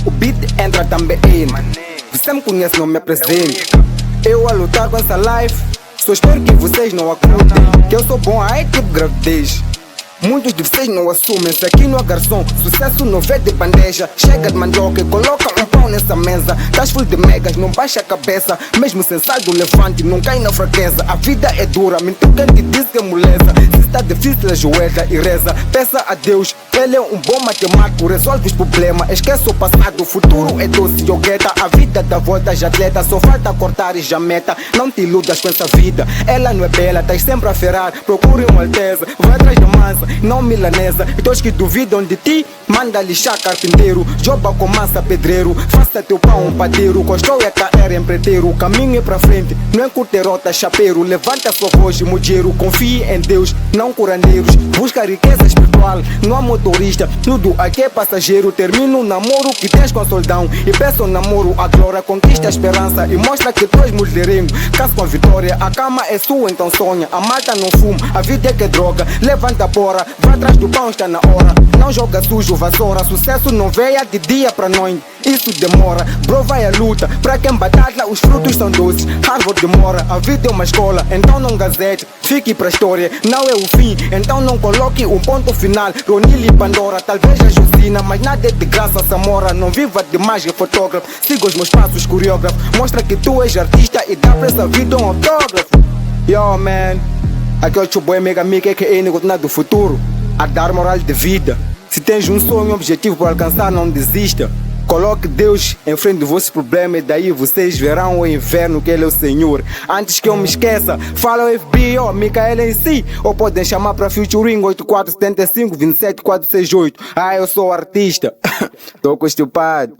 O beat entra também in. Você me conhece, não me apresente. Eu a lutar com essa life. Só espero que vocês não acreditem que eu sou bom, aí tipo gravidez. Muitos de vocês não assumem, se aqui não há garçom, sucesso não vê de bandeja. Chega de mandioca e coloca um pão nessa mesa. Tás full de megas, não baixa a cabeça. Mesmo sem saldo levante, não cai na fraqueza. A vida é dura, mentiu quem te disse que é moleza. Se está difícil, ajoelha e reza. Peça a Deus, ele é um bom matemático. Resolve os problemas, esquece o passado. O futuro é doce, yogueta. A vida dá voltas de atleta, só falta cortar e já meta. Não te iludas com essa vida, ela não é bela. Estás sempre a ferrar, procure uma alteza. Vai atrás da mansa, não milanesa. E todos que duvidam de ti, manda lixar carpinteiro. Joba com massa pedreiro, faça teu pão um padeiro. Costou é cair empreiteiro, o caminho é pra frente, não é curterota chapeiro. Levanta sua voz de mujeiro, confie em Deus, não curandeiros. Busca riqueza espiritual, não há motorista, tudo aqui é passageiro. Termina o namoro que tens com a soldão e peça o namoro a glória. Conquista a esperança e mostra que tu és mulherengo. Caso com a vitória, a cama é sua, então sonha. A malta não fuma, a vida é que é droga. Levanta a porra, vai atrás do pão, está na hora. Não joga sujo, vassoura. Sucesso não veio de dia pra noite, isso demora. Bro, vai a luta, pra quem batalha os frutos são doces. Harvard demora, a vida é uma escola, então não gazete. Fique pra história, não é o fim, então não coloque um ponto final. Ronil e Pandora, talvez a Josina, mas nada é de graça, Samora. Não viva de mágica, fotógrafo. Siga os meus passos, coreógrafo. Mostra que tu és artista e dá pra essa vida um autógrafo. Yo, man, aqui é o Chuboy Mega Mickey, que é nada do futuro. A dar moral de vida. Se tens um sonho, um objetivo para alcançar, não desista. Coloque Deus em frente do vosso problema e daí vocês verão o inferno que Ele é o Senhor. Antes que eu me esqueça, fala o FBI, Micaela em si. Ou podem chamar para featuring 8475 27468. Ah, eu sou artista. Tô constipado.